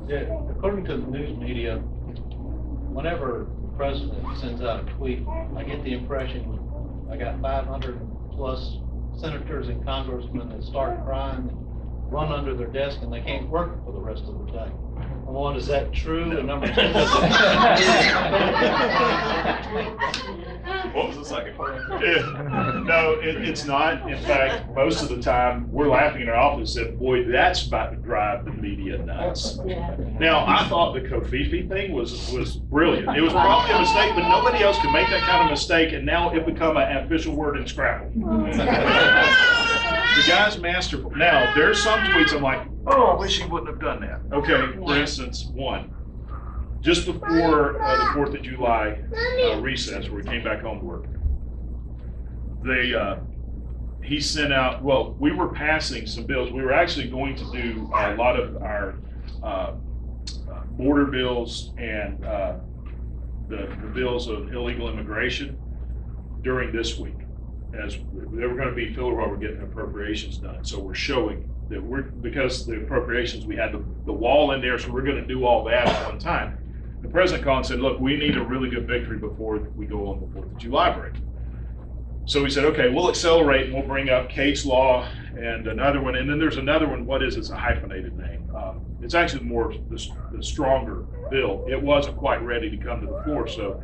Yeah, according to the news media, whenever the president sends out a tweet, I get the impression I got 500 plus senators and congressmen that start crying, run under their desk, and they can't work for the rest of the day. Number one, is that true? No. And number two, what was the second part? No, it's not. In fact, most of the time, we're laughing in our office that, boy, that's about to drive the media nuts. Now, I thought the Kofifi thing was brilliant. It was probably a mistake, but nobody else could make that kind of mistake, and now it become an official word in Scrabble. The guy's masterful. Now, there's some tweets I'm like, oh, I wish he wouldn't have done that. Okay, for instance, one. Just before the 4th of July recess, where we came back home to work, he sent out, well, we were passing some bills. We were actually going to do a lot of our border bills and the bills of illegal immigration during this week, as they were going to be filled while we're getting appropriations done. So we're showing that because the appropriations, we had the wall in there, so we're going to do all that at one time. The president called and said, look, we need a really good victory before we go on the 4th of July break. So we said, okay, we'll accelerate and we'll bring up Kate's Law and another one. And then there's another one, what is it? It's a hyphenated name. It's actually more the stronger bill. It wasn't quite ready to come to the floor, so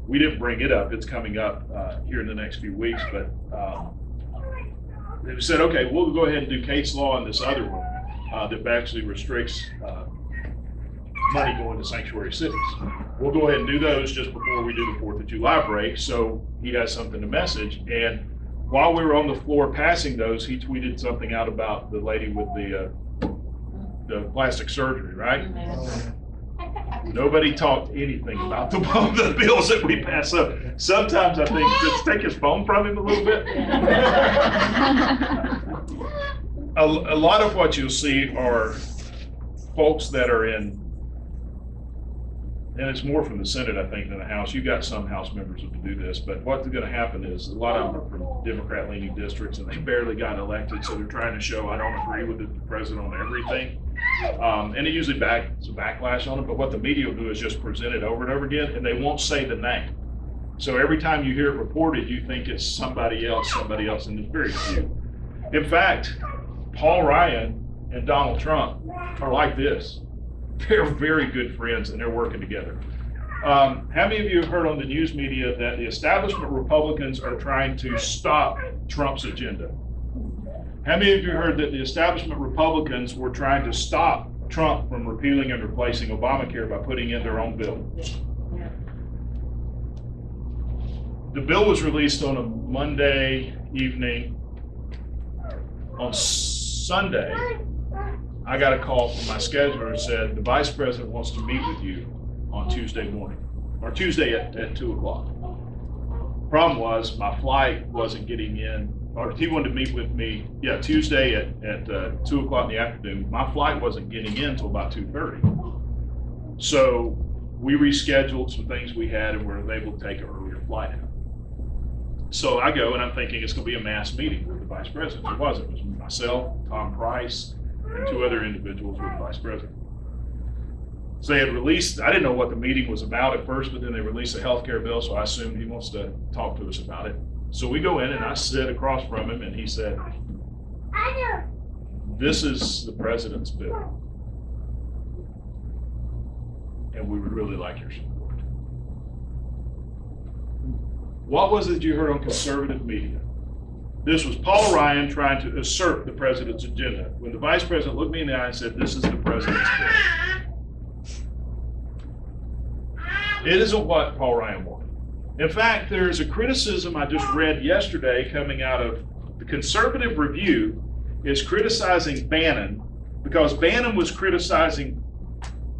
we didn't bring it up. It's coming up here in the next few weeks, but they said, okay, we'll go ahead and do Kate's Law and this other one that actually restricts money going to sanctuary cities. We'll go ahead and do those just before we do the 4th of July break, so he has something to message. And while we were on the floor passing those, he tweeted something out about the lady with the plastic surgery, right? Nobody talked anything about the bills that we pass up. Sometimes I think just take his phone from him a little bit. A lot of what you'll see are folks that are in, and it's more from the Senate, I think, than the House. You got some House members who can do this, but what's going to happen is a lot of them are from Democrat-leaning districts, and they barely got elected, so they're trying to show I don't agree with the president on everything. And it usually it's a backlash on it, but what the media will do is just present it over and over again, and they won't say the name. So every time you hear it reported, you think it's somebody else, and it's very few. In fact, Paul Ryan and Donald Trump are like this. They're very good friends, and they're working together. How many of you have heard on the news media that the establishment Republicans are trying to stop Trump's agenda? How many of you heard that the establishment Republicans were trying to stop Trump from repealing and replacing Obamacare by putting in their own bill? The bill was released on a Monday evening. On Sunday, I got a call from my scheduler and said, the vice president wants to meet with you on Tuesday morning, or Tuesday at 2 o'clock. Problem was, my flight wasn't getting in, or he wanted to meet with me, Tuesday at 2 o'clock in the afternoon. My flight wasn't getting in until about 2:30. So we rescheduled some things we had and were able to take an earlier flight out. So I go and I'm thinking it's going to be a mass meeting with the vice president. It wasn't. It was myself, Tom Price, and 2 other individuals with the vice president. So they had released, I didn't know what the meeting was about at first, but then they released a healthcare bill, so I assumed he wants to talk to us about it. So we go in and I sit across from him and he said, this is the president's bill, and we would really like your support. What was it you heard on conservative media? This was Paul Ryan trying to assert the president's agenda. When the vice president looked me in the eye and said, this is the president's bill. It isn't what Paul Ryan wanted. In fact, there's a criticism I just read yesterday coming out of the Conservative Review is criticizing Bannon because Bannon was criticizing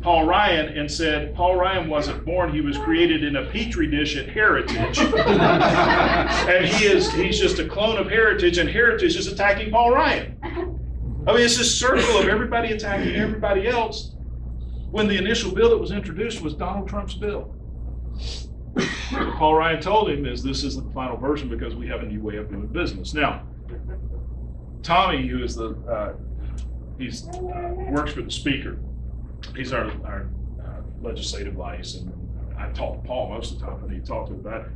Paul Ryan and said Paul Ryan wasn't born, he was created in a petri dish at Heritage. And he's just a clone of Heritage, and Heritage is attacking Paul Ryan. I mean, it's this circle of everybody attacking everybody else when the initial bill that was introduced was Donald Trump's bill. What Paul Ryan told him is this isn't the final version because we have a new way of doing business. Now, Tommy, who is works for the speaker, He's our legislative vice, and I talked to Paul most of the time when he talked to him about it.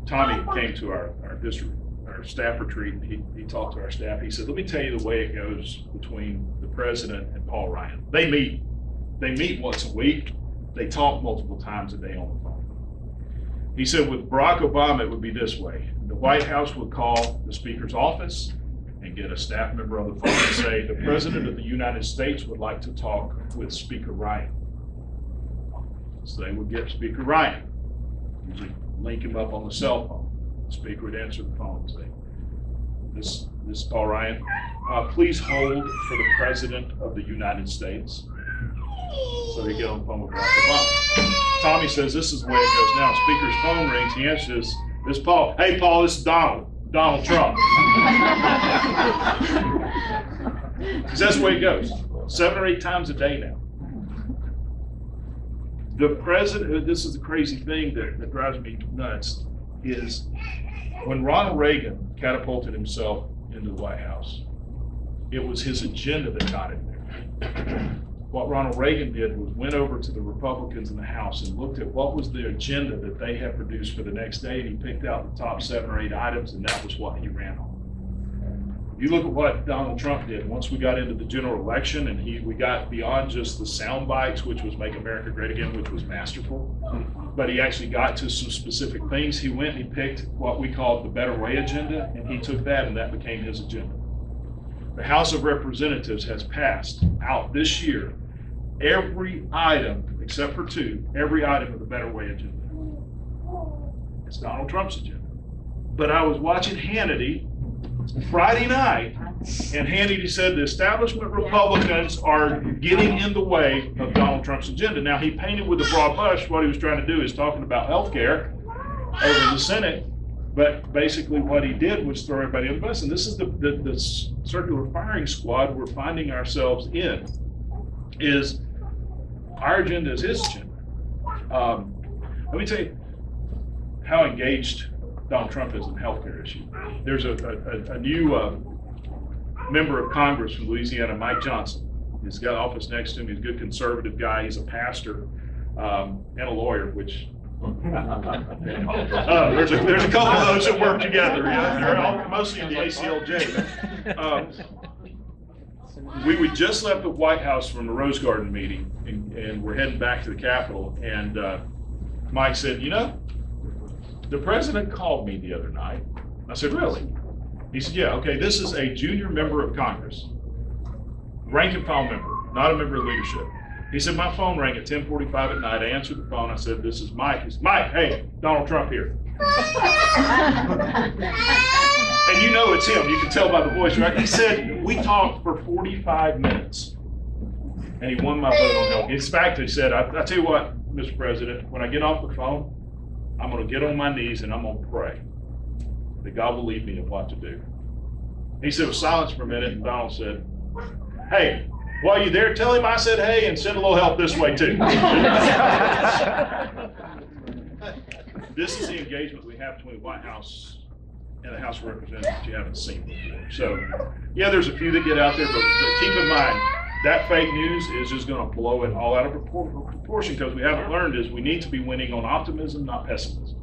Tommy came to our district, our staff retreat, and he talked to our staff. He said, let me tell you the way it goes between the president and Paul Ryan. They meet once a week. They talk multiple times a day on the phone. He said with Barack Obama, it would be this way. The White House would call the Speaker's office and get a staff member on the phone and say, the President of the United States would like to talk with Speaker Ryan. So they would get Speaker Ryan, usually link him up on the cell phone. The Speaker would answer the phone and say, this is Paul Ryan. Please hold for the President of the United States. So they get on the phone with Barack Obama. Tommy says this is the way it goes now. Speaker's phone rings, he answers, this is Paul. Hey Paul, this is Donald Trump. Because that's the way it goes. 7 or 8 times a day now. The president, this is the crazy thing that drives me nuts, is when Ronald Reagan catapulted himself into the White House, it was his agenda that got him there. What Ronald Reagan did was went over to the Republicans in the House and looked at what was the agenda that they had produced for the next day, and he picked out the top 7 or 8 items, and that was what he ran on. You look at what Donald Trump did once we got into the general election, and we got beyond just the sound bites, which was Make America Great Again, which was masterful, but he actually got to some specific things. He went and he picked what we called the Better Way agenda, and he took that and that became his agenda. The House of Representatives has passed out this year every item, except for 2, every item of the Better Way agenda. It's Donald Trump's agenda. But I was watching Hannity Friday night, and Hannity said the establishment Republicans are getting in the way of Donald Trump's agenda. Now, he painted with a broad brush. What he was trying to do is talking about health care over in the Senate, but basically what he did was throw everybody on the bus. And this is the circular firing squad we're finding ourselves in, is our agenda is his agenda. Let me tell you how engaged Donald Trump is in the healthcare issue. There's a new member of Congress from Louisiana, Mike Johnson. He's got an office next to him. He's a good conservative guy. He's a pastor and a lawyer, which there's a couple of those that work together. Yeah, they're all, mostly in the ACLJ. We just left the White House from the Rose Garden meeting, and we're heading back to the Capitol. And Mike said, you know, the president called me the other night. I said, really? He said, yeah, okay, this is a junior member of Congress, rank and file member, not a member of leadership. He said, my phone rang at 10:45 at night. I answered the phone. I said, this is Mike. He said, Mike, hey, Donald Trump here. And you know it's him. You can tell by the voice, right? He said, we talked for 45 minutes. And he won my vote on health. In fact, he said, I tell you what, Mr. President, when I get off the phone, I'm going to get on my knees and I'm going to pray that God will lead me in what to do. He said, it was silence for a minute, and Donald said, hey, while you're there, tell him I said hey and send a little help this way too. This is the engagement we have between the White House and the House of Representatives you haven't seen before. So, yeah, there's a few that get out there, but keep in mind, that fake news is just going to blow it all out of proportion, because we haven't learned is we need to be winning on optimism, not pessimism.